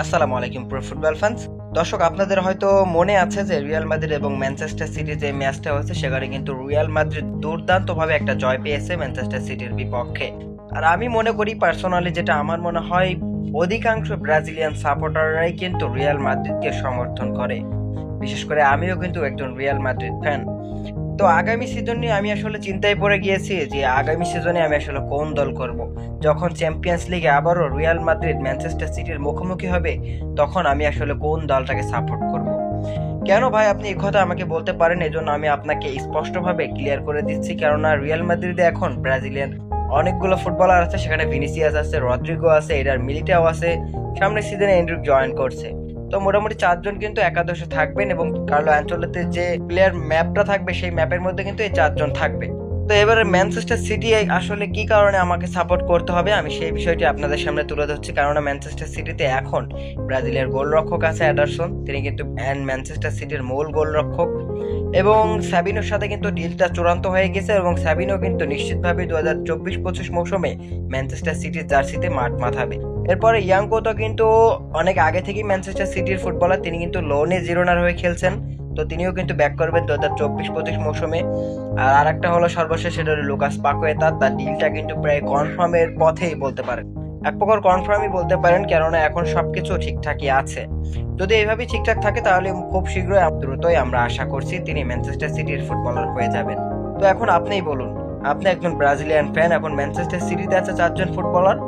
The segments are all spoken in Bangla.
আসসালামু আলাইকুম প্রো ফুটবল ফ্যান্স। দর্শক, আপনাদের হয়তো মনে আছে যে রিয়াল মাদ্রিদ এবং ম্যানচেস্টার সিটি যে ম্যাচটা হয়েছে সেখানে কিন্তু রিয়াল মাদ্রিদ দুর্দান্তভাবে একটা জয় পেয়েছে ম্যানচেস্টার সিটির বিপক্ষে। আর আমি মনে করি পার্সোনালি, যেটা আমার মনে হয়, অধিকাংশ ব্রাজিলিয়ান সাপোর্টাররাই কিন্তু রিয়াল মাদ্রিদকে সমর্থন করে। বিশেষ করে আমিও কিন্তু একজন রিয়াল মাদ্রিদ ফ্যান। তো আগামী সিজন নিয়ে আমি আসলে চিন্তায় পড়ে গিয়েছি যে আগামী সিজনে আমি আসলে কোন দল করব। যখন চ্যাম্পিয়ন্স লিগে আবারও রিয়াল মাদ্রিদ ম্যানচেস্টার সিটির মুখোমুখি হবে, তখন আমি আসলে কোন দলটাকে সাপোর্ট করব। কেন ভাই আপনি এই কথা আমাকে বলতে পারেন, এজন্য আমি আপনাকে স্পষ্টভাবে ক্লিয়ার করে দিচ্ছি। কেননা রিয়াল মাদ্রিদে এখন ব্রাজিলিয়ান অনেকগুলো ফুটবলার আছে, সেখানে ভিনিসিয়াস আছে, রদ্রিগো আছে, এডার মিলিটাও আছে, সামনের সিজনে এন্ড্রিক জয়েন করছে। তো মোটামুটি চারজন কিন্তু একাদশে থাকবেন এবং কার্লো অ্যানচেলত্তিতে যে প্লেয়ার ম্যাপটা থাকবে সেই ম্যাপের মধ্যে কিন্তু এই চারজন থাকবে। তো এবারে ম্যানচেস্টার সিটি আসলে কি কারণে আমাকে সাপোর্ট করতে হবে আমি সেই বিষয়টি আপনাদের সামনে তুলে ধরছি। কারণ ম্যানচেস্টার সিটিতে এখন ব্রাজিলের গোলরক্ষক আছে অ্যাডারসন, তিনি কিন্তু ম্যানচেস্টার সিটির মূল গোলরক্ষক। এবং স্যাবিনোর সাথে কিন্তু ডিলটা চূড়ান্ত হয়ে গেছে এবং স্যাবিনো কিন্তু নিশ্চিতভাবে 2024-25 মৌসুমে ম্যানচেস্টার সিটির জার্সিতে মাঠ মাথাবে। এরপরে ইয়াঙ্কো তো কিন্তু অনেক আগে থেকেই ম্যানচেস্টার সিটির ফুটবলার, তিনি কিন্তু লোনে জিরোনার হয়ে খেলছেন। তো তিনিও কিন্তু ব্যাক করবেন 2024-25 মৌসুমে। আর একটা হলো সর্বশেষ, সেটা হলো লুকাস পাকুয়েতা, তার ডিলটা কিন্তু প্রায় কনফার্মের পথেই বলতে পারেন, এক প্রকার কনফার্মই বলতে পারেন, কেননা এখন সবকিছু ঠিকঠাকই আছে। যদি এইভাবেই ঠিকঠাক থাকে তাহলে খুব শীঘ্রই দ্রুতই আমরা আশা করছি তিনি ম্যানচেস্টার সিটির ফুটবলার হয়ে যাবেন। তো এখন আপনিই বলুন, আপনি একজন ব্রাজিলিয়ান ফ্যান, এখন ম্যানচেস্টার সিটিতে আছে চারজন ফুটবলার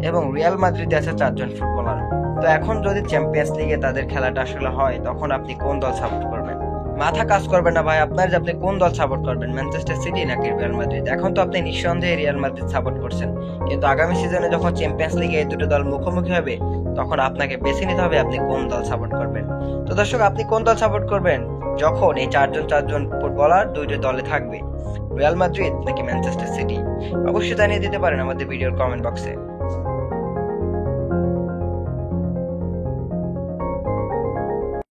এবং রিয়াল মাদ্রিদে আছে চারজন ফুটবলার। তো এখন যদি চ্যাম্পিয়ন্স লিগে তাদের খেলাটা আসলে হয়, তখন আপনি কোন দল সাপোর্ট করবেন? মাথা কাজ করবে না ভাই আপনার যে আপনি কোন দল সাপোর্ট করবেন, ম্যানচেস্টার সিটি নাকি রিয়াল মাদ্রিদ। এখন তো আপনি নিঃসন্দেহে রিয়াল মাদ্রিদ সাপোর্ট করছেন, কিন্তু আগামী সিজনে যখন চ্যাম্পিয়ন্স লিগে এই দুটো দল মুখোমুখি হবে, তখন আপনাকে বেছে নিতে হবে আপনি কোন দল সাপোর্ট করবেন। তো দর্শক, আপনি কোন দল সাপোর্ট করবেন যখন এই চারজন ফুটবলার দুইটা দলে থাকবে, রিয়াল মাদ্রিদ নাকি ম্যানচেস্টার সিটি? অবশ্যই জানিয়ে দিতে পারেন আমাদের ভিডিওর কমেন্ট বক্সে।